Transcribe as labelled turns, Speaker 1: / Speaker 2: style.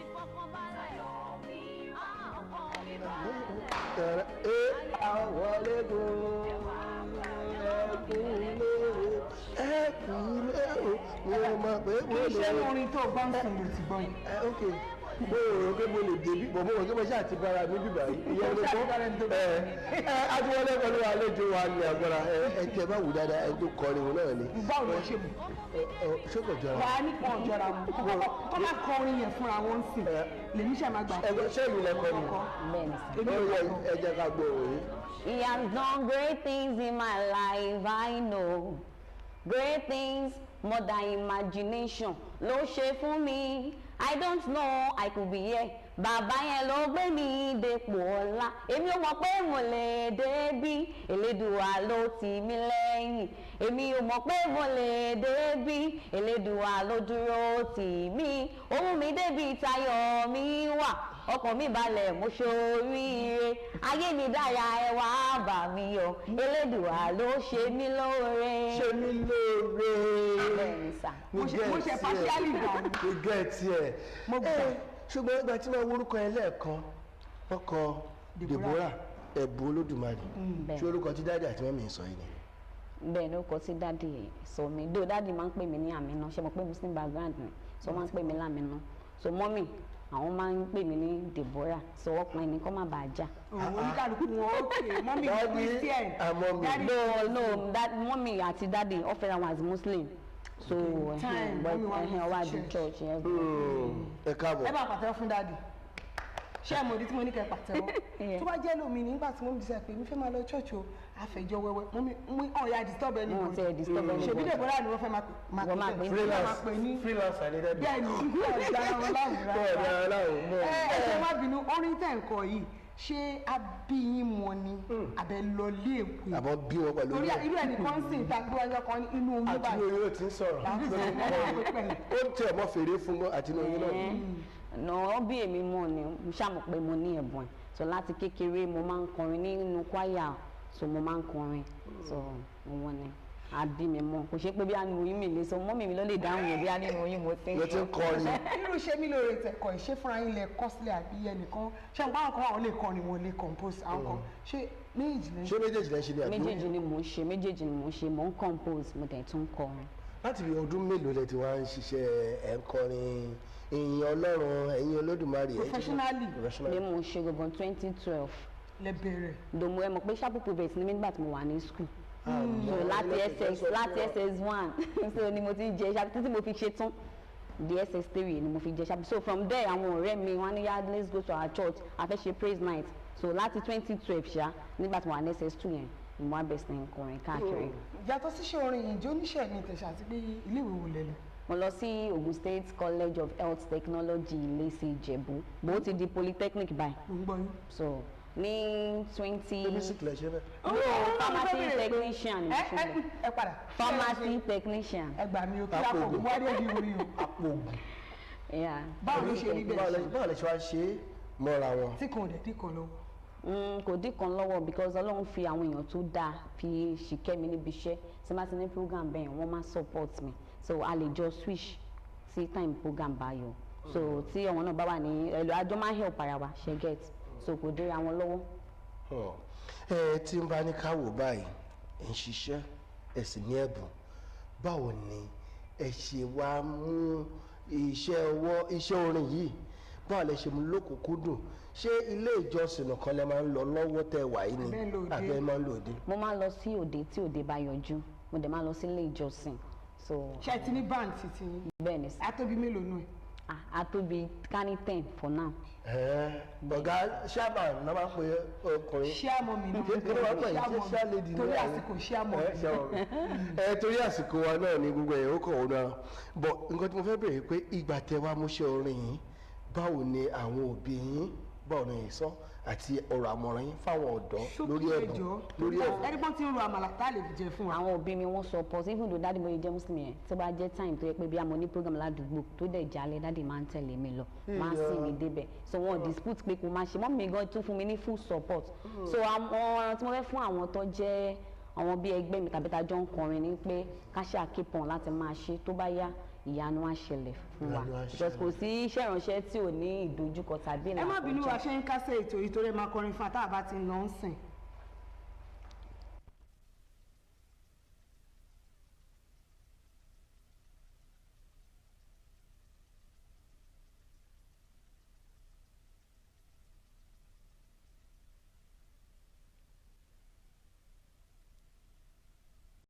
Speaker 1: ti fọkàn balẹ̀ ọkàn mi balẹ̀.
Speaker 2: Àwọn lẹ́gùn ẹ̀kúnlé mi ò mọ̀ pé mo lè.
Speaker 3: kì í ṣe orin tó bá ń sùn ló ti gbọ́ yìí.
Speaker 2: Ok mo rò pé mo lè débi bọ̀ mo rò pé mo ṣáà ti bára mi bíbá yìí ìyẹn ló kọ́ adúwọlé pẹ̀lú àlejò wa ní agbára ẹ̀jẹ̀ bá wù dáadáa ẹ̀ tó kọrin òun náà ni.
Speaker 3: báwo ló ṣe mú.
Speaker 2: ṣé kò jọra.
Speaker 3: wàá ní kan jọra mu kọ́ máa kọ orin yẹn fúnra wọn ń sìn lèmi ṣe máa gbà.
Speaker 2: ṣé ìlú lẹ́kọ́ ni. ẹ jẹ́ ká gbọ́ òun.
Speaker 4: He has done great things in my life, I know. Great things, more than imagination. Ló ṣe fún mi, I don't know, I could be here. Bàbá yẹn ló gbé mi dépò ọlá. Èmi ò mọ̀ pé mo lè débí. Elédùà ló tì mí lẹ́yìn. Èmi ò mọ̀ pé mo lè débí. Elédùà ló dúró tì mí. Ó mú mi débi tayọ̀ mi wà. Ọkàn mi balẹ̀ mo ṣoríire. Ayé mi dára ẹ wá bà mí yọ̀. Elédùà ló ṣe mí lóore.
Speaker 2: Ṣe mí lóore.
Speaker 4: Bẹ́ẹ̀ni sà.
Speaker 3: mo ṣe partially gbà.
Speaker 2: mo gẹ̀ tiẹ̀.
Speaker 3: mo gbà.
Speaker 2: ṣùgbọ́n ìgbà tí wọ́n orúkọ ẹ lẹ́ẹ̀kan wọ́n kọ Deborah EbunOlodumare ṣé orúkọ tí dáàdì àti mọ́mí sọ yìí ni.
Speaker 4: bẹ́ẹ̀ ni orúkọ tí dáàdì sọ mi dó dáàdì máa ń pè mí ní Àmínà ṣe mọ̀ pé muslim background ni so máa ń pè mí lámínà so mọ́mí àwọn máa ń pè mí ní Deborah so ọkùnrin ni kọ́ má bàa já.
Speaker 3: oníkàlùkù wọn ó pè mọ́mí Christian.
Speaker 4: mọ́mí àti dáàdì ó fẹ́ra wọn as muslim so wá di church
Speaker 2: ẹ káàbọ̀.
Speaker 3: ẹ bá pàtẹ́wọ́ fún dáàdì ṣé ẹ mọ̀ ìdí tí mo ní kẹ́ pàtẹ́wọ́ tó bá jẹ́ lómi nígbà tí mo bí sẹ́ pé mi fẹ́ máa lọ church o àfẹjọ́ wẹ́wẹ́ mo ọ̀ya disturb ẹni
Speaker 4: kan
Speaker 3: ṣèbí Deborah ni wọ́n fẹ́ máa pè ní
Speaker 2: freelance ni dẹ́bi.
Speaker 3: bẹ́ẹ̀ ni ọ̀dà wọn láwùrán ẹ má bínú orin tẹ̀ ń kọ yìí ṣé abíyín mọ ni abẹ lọ lé èkó.
Speaker 2: àbọ̀ bí wọn pẹ̀lú
Speaker 3: torí irú ẹni kan sì ń ta gbé ọjọ́ kan inú oyún báyìí.
Speaker 2: àti oyún ti ń sọ̀rọ̀ ó tẹ̀ mọ́ fèrè fún mọ́ àti oyún náà.
Speaker 4: nà bí èmi mọ̀ ni mo ṣàmọ̀ pé mo ní ẹ̀bùn ẹ̀ so láti kékeré mo máa ń kọrin nínú kwaya so mo máa ń kọrin so wọn ni àbí mi mọ kò ṣe pé bí àánú oyún mi lè so mọ́mì mi ló lè dáhùn yẹn bí àánú oyún mo ti ń
Speaker 2: kọrin.
Speaker 3: irú ṣe mí lóore tẹ̀kọ̀ ìṣe fúnra yín lẹ kọ́ sílẹ̀ àbí ẹnìkan ṣé àwọn kan àwọn lè kọrin wọn lè compose àwọn kan ṣé méjèèjì
Speaker 2: lẹ ṣe ní àbí.
Speaker 4: méjèèjì ni mò ń ṣe mò ń compose mo dẹ̀ tún kọrin.
Speaker 2: láti bí ọdún mélòó lẹ ti wá ń ṣiṣẹ́ ẹ̀ ń kọrin ìyìn Ọlọ́run ẹ̀yin Olódùmarè.
Speaker 3: professionally
Speaker 4: ni mo ṣe gbogbo 2012.
Speaker 3: lẹ bẹ̀rẹ̀.
Speaker 4: dòmò ẹ mọ̀ pé sharp pupils ni nígbà tí mo wà ní school. so láti SS1 so ni mo ti jẹ sharp títí mo fi ṣe tán the SS3 ni mo fi jẹ sharp so from there àwọn ọ̀rẹ́ mi wọ́n ní yá let's go to our church a fẹ́ ṣe praise night so láti 2012 ṣá nígbà tí mo wà ní SS2 yẹn ni mo wá bẹ̀rẹ̀ sí ní kọrin káàkiri.
Speaker 3: yàtọ̀ síṣẹ́ orin yìí jẹ́ oníṣẹ́ ní tẹ̀sán àti pé ilé ìwé wo lẹ lọ.
Speaker 4: mo lọ sí Ogun State College of Health Technology Ilese Ìjẹ̀bú bó ti di polytechnic báyìí.
Speaker 3: mo ń gbọ́ yín.
Speaker 4: so ní 20.
Speaker 2: music lẹ ṣe bẹ́ẹ̀.
Speaker 4: pharmacy technician.
Speaker 3: ẹ padà.
Speaker 4: pharmacy technician.
Speaker 3: ẹ gbà mí o kí àpò ògùn wá dé di orí o.
Speaker 2: àpò ògùn.
Speaker 3: báwo ló ṣe rí bẹ́ẹ̀ ṣe.
Speaker 2: báwo lè ṣe wá ṣe é mọ́ra wọn.
Speaker 3: tí kò dẹ̀ dín kan lọ́wọ́.
Speaker 4: kò dín kan lọ́wọ́ because Ọlọ́run fi àwọn èèyàn tó dáa fi ṣìkẹ́ mi níbi iṣẹ́ tí má ti ní program bẹ́ẹ̀ wọ́n máa support mi so a lè jọ switch sí time program bá yọ so tí ọ̀wọ́n náà bá wà ní ẹ̀lò àjọ máa help ara wa ṣe get so kò dé àwọn lọ́wọ́.
Speaker 2: tí n bá ní ká wò báyìí ẹ̀ ń ṣiṣẹ́ ẹ̀ sì ní ẹ̀bùn báwo ni ẹ ṣe wá mú iṣẹ́ orin yìí báwo lẹ ṣe mú lókùnkúndùn ṣé ilé ìjọsìn nìkan lẹ máa ń lọ lọ́wọ́ tẹ wà yìí ni àbẹ máa ń lò dé.
Speaker 4: mo máa ń lọ sí òde tí òde bá yọjú mo dẹ̀ máa ń lọ sí ilé ìjọsìn.
Speaker 3: ṣé ẹ ti ní band titi yín.
Speaker 4: bẹ́ẹ̀ ni sí.
Speaker 3: atóbi mélòó nù ẹ.
Speaker 4: atóbi kání 10 for now.
Speaker 2: ọ̀gá ṣáàmà náà máa ń pe ọkùnrin.
Speaker 3: ṣáàmọ̀ mi náà
Speaker 2: kí ló wá pè é ṣáà lady
Speaker 3: torí àsìkò ṣáàmọ̀.
Speaker 2: torí àsìkò wa náà ni gbogbo ẹ̀ ó kàn ó náà bọ̀ nǹkan tí mo fẹ́ bèèrè pé ìgbà tẹ wá múṣẹ́ orin yìí báwo ni àwọn òbí yín báwo ni ìsọ àti ọ̀rọ̀ àmọ̀ràn yín fáwọn ọ̀dọ́ lórí ẹ̀bùn lórí ẹ̀bùn.
Speaker 3: ẹni bọ́n ti ń ro àmàlà tá a lè jẹ fún wa.
Speaker 4: àwọn òbí mi wọ́n support even though dáàdì mo yẹ jẹ́ muslim yẹn tó bá jẹ́ time tó yẹ pé bí a mọ̀ ní program ládùúgbò tó dẹ̀ jalè dáàdì máa ń tẹ̀lé mi lọ máa ń sìn mí débẹ̀ so wọn dispute pé kò máa ṣe mọ́ mi gan tún fún mi ní full support so àwọn ọ̀ràn tí mo fẹ́ fún àwọn tó jẹ́ àwọn bí ẹgbẹ́ mi tàbí tájọ́ ń kọrin ni pé ká ṣe àkípọ̀n láti máa ṣe tó bá yá ìyanu á ṣẹlẹ̀ fún wa because kò sí iṣẹ́ ìránṣẹ́ tí ò ní ìdojúkọ tàbí ìlàkọjá.
Speaker 3: ẹ má bínú wa ṣe ń kásẹ̀ ètò ìtòrẹ́ máa kọrin fún àtàbà tí ń lọ ń sìn.